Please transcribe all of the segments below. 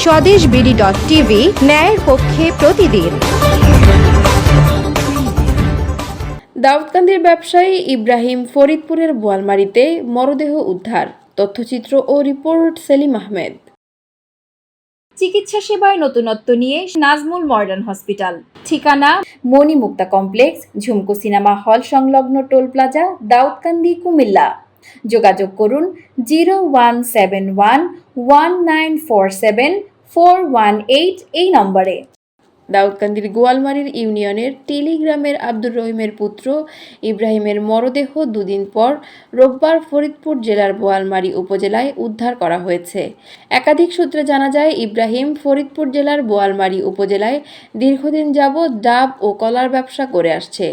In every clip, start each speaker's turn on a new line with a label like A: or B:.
A: স্বদেশবিডি.টিভি, ন্যায়ের পক্ষে প্রতিদিন।
B: দাউদকান্দির ব্যবসায়ী ইব্রাহিম ফরিদপুরের বোয়ালমারীতে মরদেহ উদ্ধার। তথ্যচিত্র ও রিপোর্ট সেলিম আহমেদ।
C: চিকিৎসা সেবায় নতুনত্ব নিয়ে নাজমুল মডার্ন হসপিটাল। ঠিকানা মণিমুক্তা কমপ্লেক্স, ঝুমকো সিনেমা হল সংলগ্ন টোল প্লাজা, দাউদকান্দি, কুমিল্লা। যোগাযোগ করুন 017119474118 এই নম্বরে।
B: দাউদকান্দির গোয়ালমারীর ইউনিয়নের টিলি গ্রামের আব্দুর রহিমের পুত্র ইব্রাহিমের মরদেহ দুদিন পর রোববার ফরিদপুর জেলার বোয়ালমারী উপজেলায় উদ্ধার করা হয়েছে। একাধিক সূত্রে জানা যায়, ইব্রাহিম ফরিদপুর জেলার বোয়ালমারী উপজেলায় দীর্ঘদিন যাবৎ ডাব ও কলার ব্যবসা করে আসছে।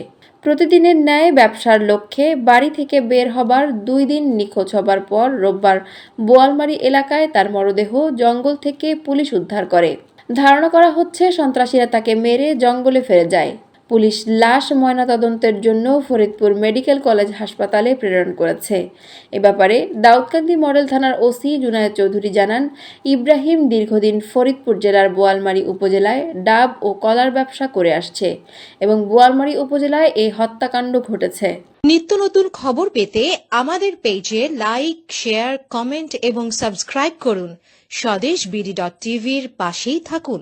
B: প্রতিদিনের ন্যায় ব্যবসার লক্ষ্যে বাড়ি থেকে বের হবার 2 দিন নিখোঁজ হবার পর রোববার বোয়ালমারী এলাকায় তার মরদেহ জঙ্গল থেকে পুলিশ উদ্ধার করে। ধারণা করা হচ্ছে সন্ত্রাসীরা তাকে মেরে জঙ্গলে ফেলে যায়। পুলিশ লাশ ময়নাতদন্তের জন্য ফরিদপুর মেডিকেল কলেজ হাসপাতালে প্রেরণ করেছে। এ ব্যাপারে দাউদকান্দি মডেল থানার ওসি জুনায়েদ চৌধুরী জানান, ইব্রাহিম দীর্ঘদিন ফরিদপুর জেলার বোয়ালমারী উপজেলায় ডাব ও কলার ব্যবসা করে আসছে এবং বোয়ালমারী উপজেলায় এই হত্যাকাণ্ড ঘটেছে।
D: নিত্য নতুন খবর পেতে আমাদের পেজে লাইক, শেয়ার, কমেন্ট এবং সাবস্ক্রাইব করুন। স্বদেশবিডি.টিভির পাশেই থাকুন।